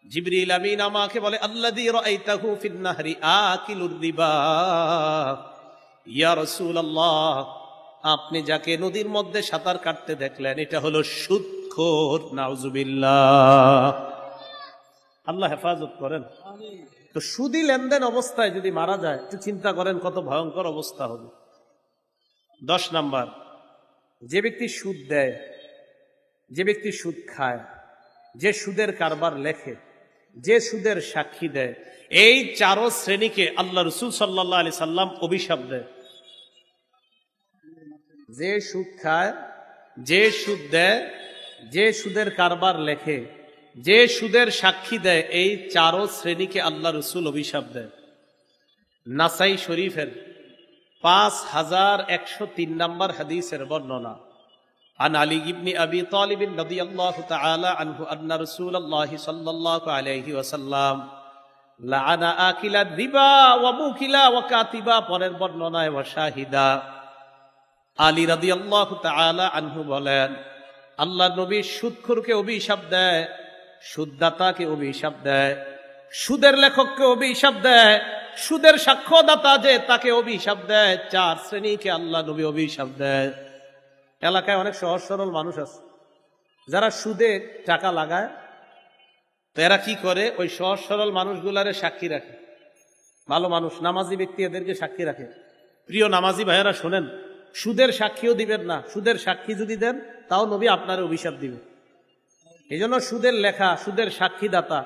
জিবরিল আমিন আমাকে বলে, আল্লাযী রাআইতাহু ফিন নাহরি আকিলুর রিবা, ইয়া রাসূলুল্লাহ, আপনি যাকে নদীর মধ্যে সাঁতার কাটতে দেখলেন এটা হলো সুদখোর। নাউজুবিল্লাহ, আল্লাহ হেফাজত করেন। তো সুদী লেনদেন অবস্থায় যদি মারা যায়, একটু চিন্তা করেন কত ভয়ঙ্কর অবস্থা হবে। 10 নাম্বার, যে ব্যক্তি সুদ দেয়, যে ব্যক্তি সুদ খায়, যে সুদের কারবার লেখে, যে সুদের সাক্ষী দেয়, এই 4 শ্রেণীকে আল্লাহ রাসূল সাল্লাল্লাহু আলাইহি সাল্লাম অভিশাপ দেয়। যে সুদ খায়, যে সুদ দেয়, যে সুদের কারবার লেখে, যে সুদের সাক্ষী দেয়, এই 4 শ্রেণীকে আল্লাহ রাসূল অভিশাপ দেয়। নাসাই শরীফের 5103 নম্বর হাদিসের বর্ণনা। আন আলী ইবনে আবি তালিব রাদিয়াল্লাহু তাআলা আনহু আন্না রাসূলুল্লাহ সাল্লাল্লাহু আলাইহি ওয়াসাল্লাম লাআনা আকিলা রিবা ওয়া মুকিলা ওয়া কাতিবা, পরের বর্ণনায় ওয়া শাহিদা। আলী রাদিয়াল্লাহু তাআলা আনহু বলেন, আল্লাহর নবী সুদখোরকে অভিশাপ দেয়, সুদদাতাকে অভিশাপ দেয়, সুদের লেখককে অভিশাপ দেয়, সুদের সাক্ষ্যদাতা যে তাকে অভিশাপ দেয়। 4 শ্রেণীকে আল্লাহ নবী অভিশাপ দেয়। এলাকায় অনেক সহজ সরল মানুষ আছে যারা সুদে টাকা লাগায়, তো এরা কি করে, ওই সহজ সরল মানুষগুলারে সাক্ষী রাখে। ভালো মানুষ, নামাজি ব্যক্তি এদেরকে সাক্ষী রাখে। প্রিয় নামাজি ভাইয়েরা শোনেন, সুদের সাক্ষীও দিবেন না। সুদের সাক্ষী যদি দেন তাও নবী আপনার অভিশাপ দিবে। এই জন্য সুদের লেখা, সুদের সাক্ষীদাতা,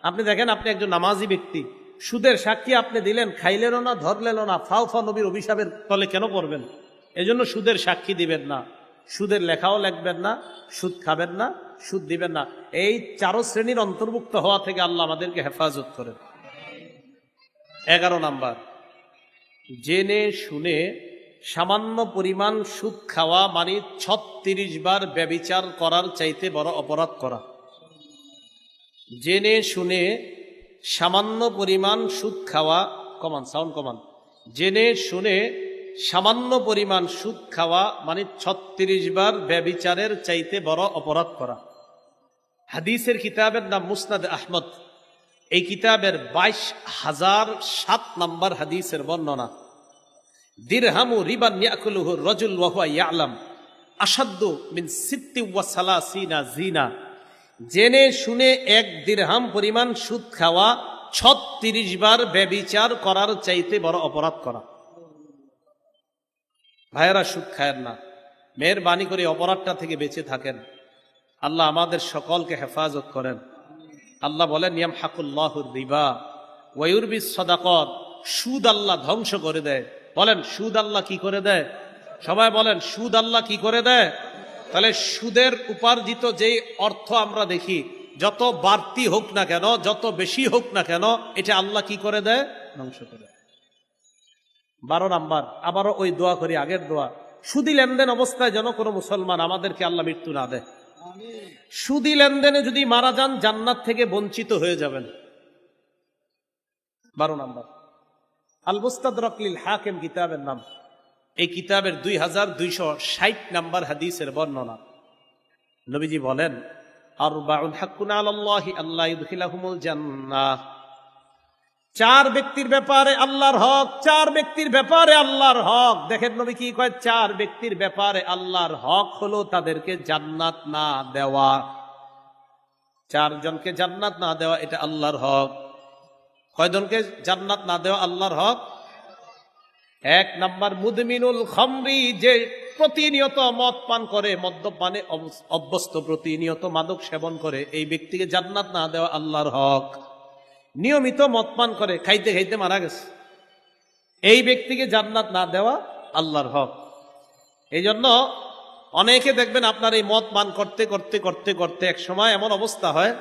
আপনি দেখেন আপনি একজন নামাজি ব্যক্তি, সুদের সাক্ষী আপনি দিলেন, খাইলেনও না, ধরলেনও না, ফাও নবীর অভিশাপের তলে কেন পড়বেন? এই জন্য সুদের সাক্ষী দিবেন না, সুদের লেখাও লিখবেন না, সুদ খাবেন না, সুদ দিবেন না। এই 4 শ্রেণীর অন্তর্ভুক্ত হওয়া থেকে আল্লাহ আমাদেরকে হেফাজত করেন। 11 নাম্বার, জেনে শুনে সামান্য পরিমাণ সুদ খাওয়া মানে 36 বার ব্যভিচার করার চাইতে বড় অপরাধ করা। জেনে শুনে সামান্য পরিমাণ সুদ খাওয়া, কমান সাউন্ড কমান, জেনে শুনে সামান্য পরিমাণ সুদ খাওয়া মানে 36 বার ব্যভিচারের চাইতে বড় অপরাধ করা। হাদিসের কিতাবের নাম মুসনাদ আহমদ। এই কিতাবের 22,007 নম্বর হাদিসের বর্ণনা। দিরহামু রিবান ইয়াকুলুহু রাজুল ওয়া হুয়া ইয়ালাম আশাদ্দু মিন 36 জিনা। জেনে শুনে 1 দিরহাম পরিমাণ সুদ খাওয়া 36 বার ব্যভিচার করার চাইতে বড় অপরাধ করা। ভাইয়েরা, সুদ খায়েন না, মেহেরবানি করে অপরাধটা থেকে বেঁচে থাকেন। আল্লাহ আমাদের সকলকে হেফাজত করেন। আল্লাহ বলেন, ইয়ামহাকুল্লাহুর রিবা ওয়া ইউরবিস সাদাকাত, সুদ আল্লাহ ধ্বংস করে দেয়। বলেন, সুদ আল্লাহ কি করে দেয়? সবাই বলেন সুদ আল্লাহ কি করে দেয়? তাহলে সুদের উপার্জিত যে অর্থ আমরা দেখি, যত বাড়তি হোক না কেন, যত বেশি হোক না কেন, এটা আল্লাহ কি করে দেয়? ধ্বংস করে। 12 নাম্বার, আবারও ওই দোয়া করি, আগের দোয়া, সুদি লেনদেন অবস্থায় যেন কোনো মুসলমান আমাদেরকে আল্লাহ মৃত্যু না দেয়। সুদি লেনদেনে যদি মারা যান জান্নাত থেকে বঞ্চিত হয়ে যাবেন। 12 নাম্বার, আল মুস্তাদরাক লিল হাকিম কিতাবের নাম, এই কিতাবের 2260 নাম্বার হাদিসের বর্ণনা। নবীজি বলেন, আরবাউন হাক্কুন আলাল্লাহি আল্লাহ ইউদখিলাহুমুল জান্নাহ, 4 ব্যক্তির ব্যাপারে আল্লাহর হক, 4 ব্যক্তির ব্যাপারে আল্লাহর হক। দেখেন নবী কি কয়, 4 ব্যক্তির ব্যাপারে আল্লাহর হক হলো তাদেরকে জান্নাত না দেওয়া। 4 জনকে জান্নাত না দেওয়া এটা আল্লাহর হক। কয়জনকে জান্নাত না দেওয়া আল্লাহর হক? 1 নাম্বার, মুদমিনুল খামরি, যে প্রতিনিয়ত মদ পান করে, মদ্যপানে অভ্যস্ত, প্রতিনিয়ত মাদক সেবন করে, এই ব্যক্তিকে জান্নাত না দেওয়া আল্লাহর হক। নিয়মিত মদ পান করে, খাইতে খাইতে মারা গেছে, এই ব্যক্তিকে জান্নাত না দেওয়া আল্লাহর হক। এই জন্য অনেকে দেখবেন আপনার এই মদ পান করতে করতে করতে করতে এক সময় এমন অবস্থা হয়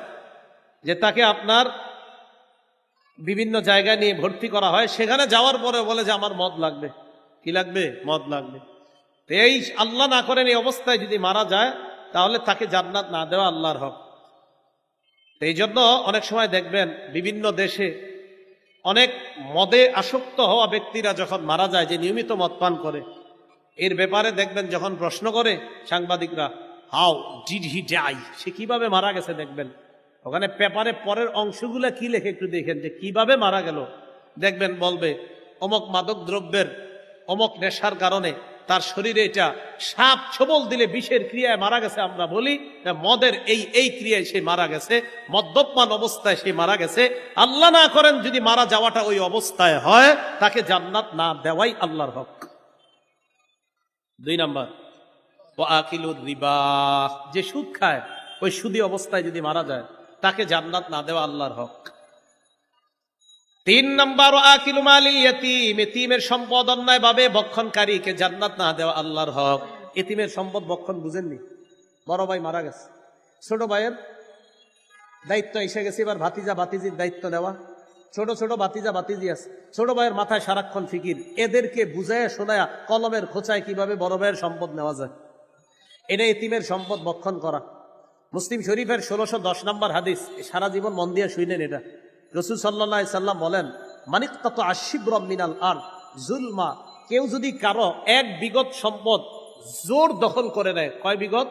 যে তাকে আপনার বিভিন্ন জায়গায় নিয়ে ভর্তি করা হয়, সেখানে যাওয়ার পরে বলে যে আমার মদ লাগবে। কি লাগবে? মদ লাগবে। তো এই আল্লাহ না করেন এই অবস্থায় যদি মারা যায়, তাহলে তাকে জান্নাত না দেওয়া আল্লাহর হক। এই জন্য অনেক সময় দেখবেন বিভিন্ন দেশে অনেক মদে আসক্ত হওয়া ব্যক্তিরা যখন মারা যায়, যে নিয়মিত মদ পান করে, এর ব্যাপারে দেখবেন যখন প্রশ্ন করে সাংবাদিকরা, হাউ ডিড হি ডাই, সে কিভাবে মারা গেছে, দেখবেন ওখানে পেপারে পরের অংশগুলো কি লেখে একটু দেখেন যে কিভাবে মারা গেল। দেখবেন বলবে অমক মাদক দ্রব্যের অমক নেশার কারণে তার শরীরে এটা সাপ ছোবল দিলে বিষের ক্রিয়ায় মারা গেছে। আমরা বলি মদের এই ক্রিয়ায় সে মারা গেছে, মদ্যপান অবস্থায় সে মারা গেছে। আল্লাহ না করেন যদি মারা যাওয়াটা ওই অবস্থায় হয়, তাকে জান্নাত না দেওয়াই আল্লাহর হক। 2 নাম্বার, ওয়া আকিলুর রিবা, যে সুদ খায় ওই সুদী অবস্থায় যদি মারা যায়, তাকে জান্নাত না দেওয়া আল্লাহর হক। 3 নাম্বার, ওয়া আকিলু মালিল ইয়াতীম, এতিমের সম্পদ অন্যায়ভাবে ভক্ষণকারীকে জান্নাত না দেওয়া আল্লাহর হক। এতিমের সম্পদ ভক্ষণ বুঝেননি? বড় ভাই মারা গেছে, ছোট ভাইয়ের দায়িত্ব এসে গেছে, এবার ভাতিজা ভাতিজির দায়িত্ব নেওয়া। ছোট ছোট ভাতিজা ভাতিজি আছে, ছোট ভাইয়ের মাথায় সারাক্ষণ ফিকির, এদেরকে বুঝায় শোনায়া কলমের খোঁচায় কিভাবে বড় ভাইয়ের সম্পদ নেওয়া যায়। এটা এতিমের সম্পদ ভক্ষণ করা। মুসলিম শরীফের 1610 নম্বর হাদিস, সারা জীবন মন দিয়ে শুনেন এটা। রাসূল সাল্লাল্লাহু আলাইহি সাল্লাম বলেন, মানিক্তাতু আশিবরাম মিনাল আরদ যুলমা, কেউ যদি কারো 1 বিঘত সম্পদ জোর দখল করে নেয়। কয় বিঘত?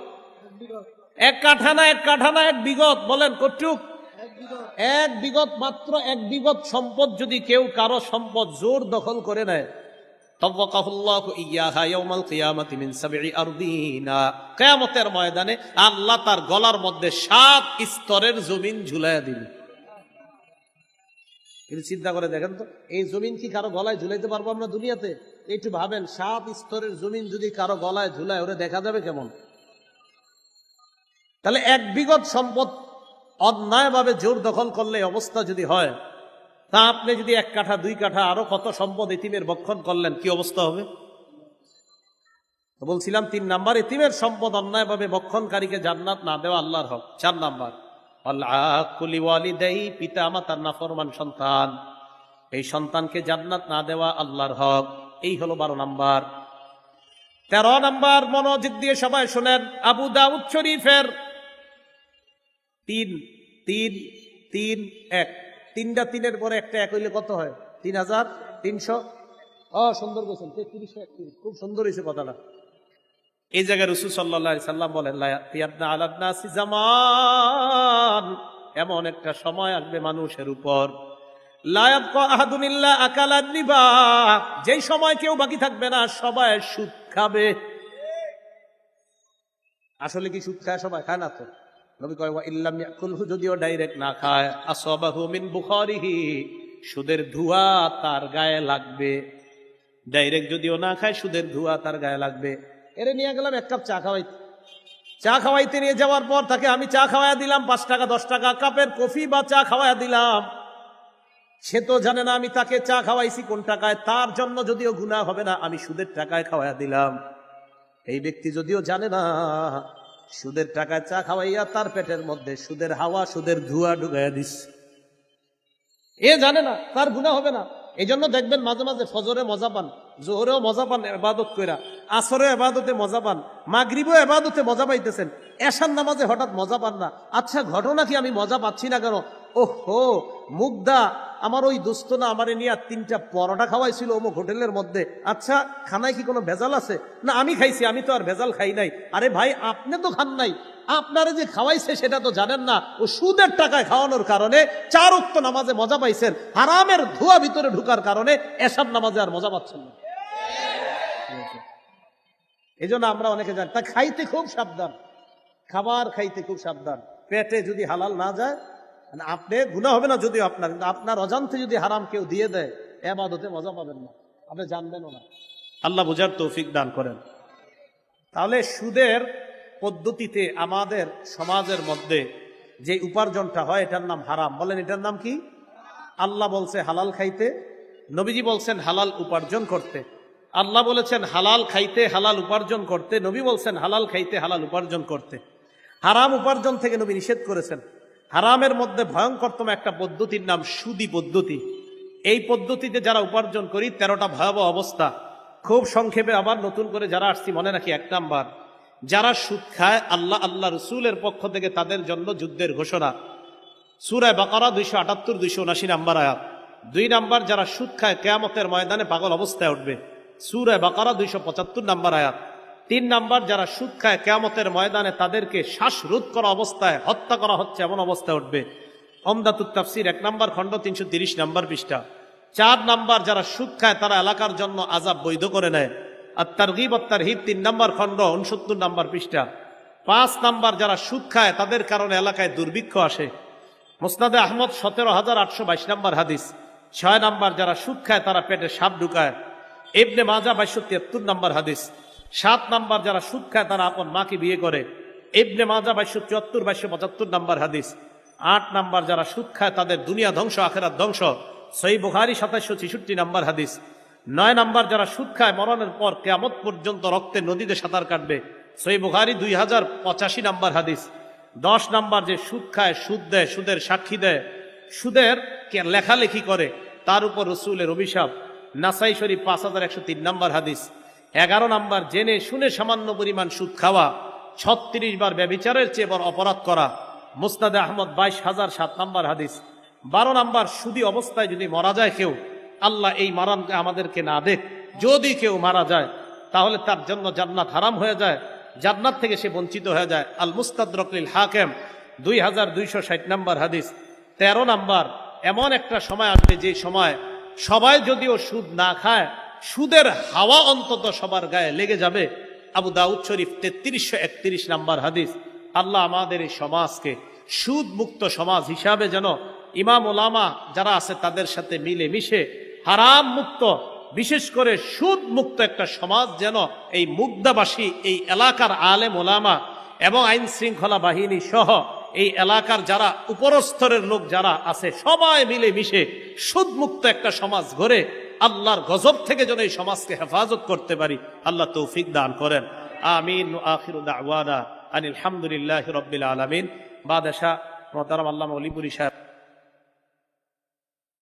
1 কাঠা না, 1 কাঠা না, 1 বিঘত। বলেন কতটুক? 1 বিঘত, মাত্র 1 বিঘত সম্পদ যদি কেউ কারো সম্পদ জোর দখল করে নেয়, তাওয়াকাহুল্লাহু ইয়াহা ইয়াউমাল কিয়ামাতি মিন 7 আরদিনা, কিয়ামতের ময়দানে আল্লাহ তার গলার মধ্যে 7 স্তরের জমিন ঝুলাইয়া দিবেন। কিন্তু চিন্তা করে দেখেন তো, এই জমিন কি কারো গলায় ঝুলাইতে পারবো আমরা দুনিয়াতে? একটু ভাবেন, 7 স্তরের জমিন যদি কারো গলায় ঝুলায়, ওরে দেখা যাবে কেমন? তাহলে 1 বিঘত সম্পদ অন্যায়ভাবে জোর দখল করলে অবস্থা যদি হয়, তা আপনি যদি 1 কাঠা 2 কাঠা আরো কত সম্পদ এতিমের ভক্ষণ করলেন, কি অবস্থা হবে? বলছিলাম 3 নাম্বার, এতিমের সম্পদ অন্যায়ভাবে ভক্ষণকারীকে জান্নাত না দেওয়া আল্লাহর হক। 4 নাম্বার, আল-আকুলি ওয়ালিদাই, পিতা মাতার নাফরমান সন্তান, এই সন্তানকে জান্নাত না দেওয়া আল্লাহর হক। এই হলো 12 নাম্বার। 13 নাম্বার, মনোযোগ দিয়ে সবাই শুনেন, আবু দাউদ শরীফের 3-3-3-1, 3টা 3-এর পরে একটা 1 হইলে কত হয়? 3300। সুন্দর বলছেন, 3331, খুব সুন্দর হয়েছে কথাটা। এই জায়গায় রাসূল সাল্লাল্লাহু আলাইহি সাল্লাম বলেন, লা ইয়াতিয়ানা আলান নাসি জামান, এমন একটা সময় আসবে মানুষের উপর, লা ইয়াবকা আহাদুন ইল্লা আকালান রিবা, যেই সময় কেউ বাকি থাকবে না, সবাই সুদ খাবে। আসলে কি সুদ খায় সবাই? খায় না তো। নবী কয়, ওয়া ইল্লাম ইয়াকুলহু, যদিও ডাইরেক্ট না খায়, আসাবাহু মিন বুখারিহি, সুদের ধোঁয়া তার গায়ে লাগবে। ডাইরেক্ট যদিও না খায়, সুদের ধোঁয়া তার গায়ে লাগবে। এরে নিয়ে গেলাম 1 কাপ চা খাওয়াইতে, চা খাওয়াইতে নিয়ে যাওয়ার পর তাকে আমি চা খাওয়াইয়া দিলাম 5 টাকা 10 টাকা, কাপের কফি বা চা খাওয়াইয়া দিলাম। সে তো জানে না আমি তাকে চা খাওয়াইছি কোন টাকায়, তার জন্য যদিও গুনাহ হবে না, আমি সুদের টাকায় খাওয়াইয়া দিলাম। এই ব্যক্তি যদিও জানে না, সুদের টাকায় চা খাওয়াইয়া তার পেটের মধ্যে সুদের হাওয়া, সুদের ধোঁয়া ঢুকাইয়া দিচ্ছে। এ জানে না, তার গুনাহ হবে না। এই জন্য দেখবেন মাঝে মাঝে ফজরে মজা পান, জোহরেও মজা পান এবাদত কইরা, আসরে এবাদতে মজা পান, মাগরিবেও এবাদতে মজা পাইতেছেন, এশার নামাজে হঠাৎ মজা পান না। আচ্ছা, ঘটনা কি আমি মজা পাচ্ছি না কেন? ওহো, মুগ্ধা আমার ওই দোস্ত না আমারে নিয়ে 3টা পরোটা খাওয়াইছিল অমুক হোটেলের মধ্যে। আচ্ছা, খানায় কি কোনো ভেজাল আছে? না, আমি খাইছি, আমি তো আর ভেজাল খাই নাই। আরে ভাই, আপনি তো খান নাই, আপনারে যে খাওয়াইছে সেটা তো জানেন না। ও সুদের টাকায় খাওয়ানোর কারণে 4 ওয়াক্ত নামাজে মজা পাইছেন, হারামের ধোঁয়া ভিতরে ঢুকার কারণে এসব নামাজে আর মজা পাচ্ছেন না। এই জন্য আমরা অনেকে জানি, তা খাইতে খুব সাবধান, খাবার খাইতে খুব সাবধান। পেটে যদি হালাল না যায়, আপনি গুনাহ হবে না যদিও আপনার, কিন্তু আপনার অজান্তে যদি হারাম কেউ দিয়ে দেয়, ইবাদতে মজা পাবেন না, আপনি জানবেনও না। আল্লাহ বুঝার তৌফিক দান করেন। তাহলে সুদের পদ্ধতিতে আমাদের সমাজের মধ্যে যে উপার্জনটা হয় এটার নাম হারাম। বলেন, এটার নাম কি? আল্লাহ বলছে হালাল খাইতে, নবীজি বলছেন হালাল উপার্জন করতে। আল্লাহ বলেছেন হালাল খাইতে, হালাল উপার্জন করতে, নবী বলছেন হালাল খাইতে, হালাল উপার্জন করতে। হারাম উপার্জন থেকে নবী নিষেধ করেছেন। হারামের মধ্যে ভয়ঙ্করতম একটা পদ্ধতির নাম সুদি পদ্ধতি। এই পদ্ধতিতে যারা উপার্জন করি 13টা ভয়াবহ অবস্থা। খুব সংক্ষেপে আবার নতুন করে যারা আসছি মনে রাখি। 1 নাম্বার, যারা সুদ খায়, আল্লাহ রসুলের পক্ষ থেকে তাদের জন্য যুদ্ধের ঘোষণা, সূরা বাকারা 278-279 নাম্বার আয়াত। 2 নাম্বার, যারা সুদ খায় কিয়ামতের ময়দানে পাগল অবস্থায় উঠবে, সূরা বাকারা 275 নাম্বার আয়াত। 3 নাম্বার, যারা সুদ খায় কিয়ামতের ময়দানে তাদেরকে শ্বাসরোধ করা অবস্থায় হত্যা করা হচ্ছে এমন অবস্থায় উঠবে, ওমদাতুত তাফসীর 1 নাম্বার খণ্ড 330 নাম্বার পৃষ্ঠা। 4 নাম্বার, যারা সুদ খায় তারা এলাকার জন্য আযাব বৈধ করে নেয়, আত-তারগীব ওয়াত-তারহীব 3 নাম্বার খণ্ড 69 নাম্বার পৃষ্ঠা। 5 নাম্বার, যারা সুদ খায় তাদের কারণে এলাকায় দুর্ভিক্ষ আসে, মুসনাদে আহমদ 17822 নাম্বার হাদিস। 6 নাম্বার, যারা সুদ খায় তারা পেটে সাপ ঢুকায়, ইবনে মাজাহ 2273 নাম্বার হাদিস। 7 নাম্বার, যারা সুদ খায় তারা আপন মাকে বিয়ে করে, ইবনে মাজাহ 2274-2275 নাম্বার হাদিস। 8 নাম্বার, যারা সুদ খায় তাদের দুনিয়া ধ্বংস, আখিরাত ধ্বংস, সহিহ বুখারী 2766 নাম্বার হাদিস। 9 নাম্বার, যারা সুদ খায় মরণের পর কিয়ামত পর্যন্ত রক্তের নদীতে সাঁতার কাটবে, সহিহ বুখারী 2085 নাম্বার হাদিস। 10 নাম্বার, যে সুদ খায়, সুদ দেয়, সুদের সাক্ষী দেয়, সুদের লেখালেখি করে, তার উপর রাসূলের অভিশাপ, নাসাই শরীফ 5103 নাম্বার হাদিস। 11 নাম্বার, জেনে শুনে সামান্য পরিমাণ সুদ খাওয়া 36 বার ব্যভিচারের চেয়ে বড় অপরাধ করা, মুসনাদে আহমদ 22007 নাম্বার হাদিস। 12 নাম্বার, সুদী অবস্থায় যদি মারা যায় কেউ, আল্লাহ এই মারানকে আমাদেরকে না দেখ, যদি কেউ মারা যায় তাহলে তার জন্য জান্নাত হারাম হয়ে যায়, জান্নাত থেকে সে বঞ্চিত হয়ে যায়। আল মুস্তাদরাক লিল হাকিম 2260 নাম্বার হাদিস। 13 নাম্বার, এমন একটা সময় আসবে যে সময় সবাই যদিও সুদ না খায়, সুদের হাওয়া অন্তত সবার গায়ে লেগে যাবে। আবু দাউদ শরীফ 3331 নাম্বার হাদিস। আল্লাহ আমাদের এই সমাজকে সুদ মুক্ত সমাজ হিসাবে যেন ইমাম ওলামা যারা আছে তাদের সাথে মিলে মিশে হারাম মুক্ত, বিশেষ করে সুদ মুক্ত একটা সমাজ যেন এই মুগদাবাসী, এই এলাকার আলেম ওলামা এবং আইন শৃঙ্খলা বাহিনী সহ এই এলাকার যারা উপরস্তরের লোক যারা আছে সবাই মিলে মিশে সুদ মুক্ত একটা সমাজ গড়ে আল্লাহর গজব থেকে যেন এই সমাজকে হেফাজত করতে পারি। আল্লাহ তৌফিক দান করেন। আমিন। আখিরু দাওয়ানা আনিল হামদুলিল্লাহি রাব্বিল আলামিন। বাদশাহ মোহতারাম আল্লামা ওলিপুরি সাহেব।